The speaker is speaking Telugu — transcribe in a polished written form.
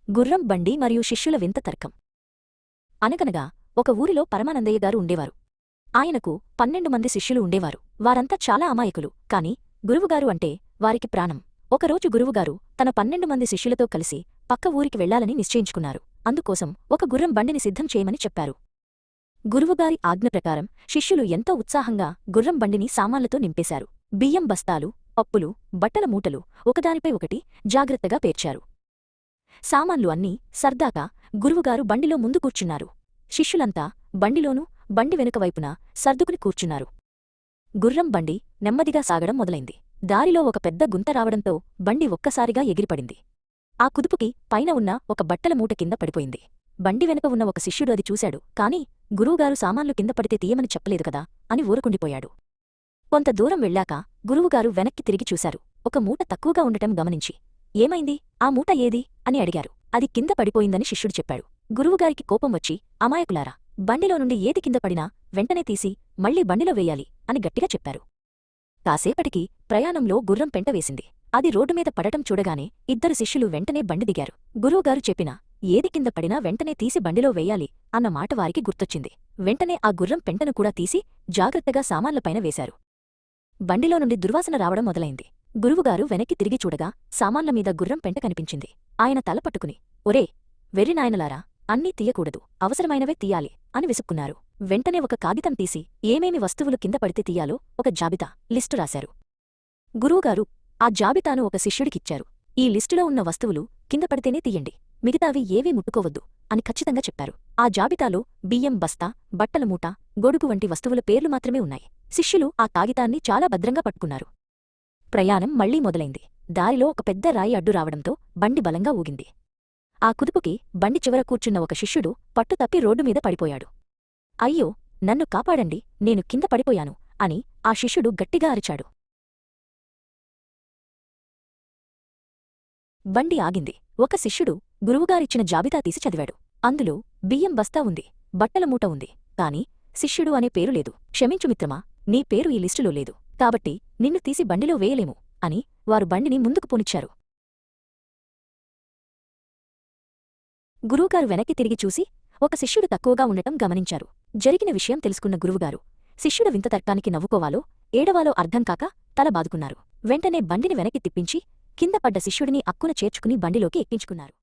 గుర్రం బండి మరియు శిష్యుల వింత తర్కం. అనగనగా ఒక ఊరిలో పరమానందయ్య గారు ఉండేవారు. ఆయనకు 12 మంది శిష్యులు ఉండేవారు. వారంతా చాలా అమాయకులు, కాని గురువుగారు అంటే వారికి ప్రాణం. ఒకరోజు గురువుగారు తన 12 మంది శిష్యులతో కలిసి పక్క ఊరికి వెళ్లాలని నిశ్చయించుకున్నారు. అందుకోసం ఒక గుర్రం బండిని సిద్ధం చేయమని చెప్పారు. గురువుగారి ఆజ్ఞ ప్రకారం శిష్యులు ఎంతో ఉత్సాహంగా గుర్రం బండిని సామాన్లతో నింపేశారు. బియ్యం బస్తాలు, పప్పులు, బట్టల మూటలు ఒకదానిపై ఒకటి జాగ్రత్తగా పేర్చారు. సామాన్లు అన్నీ సర్దాక గురువుగారు బండిలో ముందు కూర్చున్నారు. శిష్యులంతా బండిలోనూ బండి వెనుకవైపున సర్దుకుని కూర్చున్నారు. గుర్రం బండి నెమ్మదిగా సాగడం మొదలైంది. దారిలో ఒక పెద్ద గుంత రావడంతో బండి ఒక్కసారిగా ఎగిరిపడింది. ఆ కుదుపుకి పైన ఉన్న ఒక బట్టల మూట కింద పడిపోయింది. బండి వెనుక ఉన్న ఒక శిష్యుడు అది చూశాడు, కాని గురువుగారు సామాన్లు కింద పడితే తీయమని చెప్పలేదు కదా అని ఊరుకుండిపోయాడు. కొంత దూరం వెళ్ళాక గురువుగారు వెనక్కి తిరిగి చూశారు. ఒక మూట తక్కువగా ఉండటం గమనించి, ఏమైంది, ఆ మూట ఏది అని అడిగారు. అది కింద పడిపోయిందని శిష్యుడు చెప్పాడు. గురువుగారికి కోపం వచ్చి, అమాయకులారా, బండిలో నుండి ఏది కింద పడినా వెంటనే తీసి మళ్లీ బండిలో వేయాలి అని గట్టిగా చెప్పారు. కాసేపటికి ప్రయాణంలో గుర్రం పెంట వేసింది. అది రోడ్డుమీద పడటం చూడగానే ఇద్దరు శిష్యులు వెంటనే బండి దిగారు. గురువుగారు చెప్పిన ఏది కింద పడినా వెంటనే తీసి బండిలో వేయాలి అన్న మాట వారికి గుర్తొచ్చింది. వెంటనే ఆ గుర్రం పెంటను కూడా తీసి జాగ్రత్తగా సామాన్లపైన వేశారు. బండిలో నుండి దుర్వాసన రావడం మొదలైంది. గురువుగారు వెనక్కి తిరిగి చూడగా సామాన్ల మీద గుర్రం పెంట కనిపించింది. ఆయన తల పట్టుకుని, ఒరే వెర్రినాయనలారా, అన్నీ తీయకూడదు, అవసరమైనవే తీయాలి అని విసుక్కున్నారు. వెంటనే ఒక కాగితం తీసి ఏమేమి వస్తువులు కింద పడితే తీయాలో ఒక జాబితా లిస్టు రాశారు. గురువుగారు ఆ జాబితాను ఒక శిష్యుడికిచ్చారు. ఈ లిస్టులో ఉన్న వస్తువులు కింద పడితేనే తీయండి, మిగతావి ఏవీ ముట్టుకోవద్దు అని ఖచ్చితంగా చెప్పారు. ఆ జాబితాలో బియ్యం బస్తా, బట్టల మూట, గొడుగు వంటి వస్తువుల పేర్లు మాత్రమే ఉన్నాయి. శిష్యులు ఆ కాగితాన్ని చాలా భద్రంగా పట్టుకున్నారు. ప్రయాణం మళ్లీ మొదలైంది. దారిలో ఒక పెద్ద రాయి అడ్డు రావడంతో బండి బలంగా ఊగింది. ఆ కుదుపుకి బండి చివర కూర్చున్న ఒక శిష్యుడు పట్టుతప్పి రోడ్డుమీద పడిపోయాడు. అయ్యో, నన్ను కాపాడండి, నేను కింద పడిపోయాను అని ఆ శిష్యుడు గట్టిగా అరిచాడు. బండి ఆగింది. ఒక శిష్యుడు గురువుగారిచ్చిన జాబితా తీసి చదివాడు. అందులో బియ్యం బస్తా ఉంది, బట్టల మూట ఉంది, కాని శిష్యుడు అనే పేరు లేదు. క్షమించు మిత్రమా, నీ పేరు ఈ లిస్టులో లేదు, కాబట్టి నిన్ను తీసి బండిలో వేయలేము అని వారు బండిని ముందుకు పోనిచ్చారు. గురువుగారు వెనక్కి తిరిగి చూసి ఒక శిష్యుడు తక్కువగా ఉండటం గమనించారు. జరిగిన విషయం తెలుసుకున్న గురువుగారు శిష్యుడ వింత తర్కానికి నవ్వుకోవాలో ఏడవాలో అర్థంకాక తల బాదుకున్నారు. వెంటనే బండిని వెనక్కి తిప్పించి కింద పడ్డ శిష్యుడిని అక్కున చేర్చుకుని బండిలోకి ఎక్కించుకున్నారు.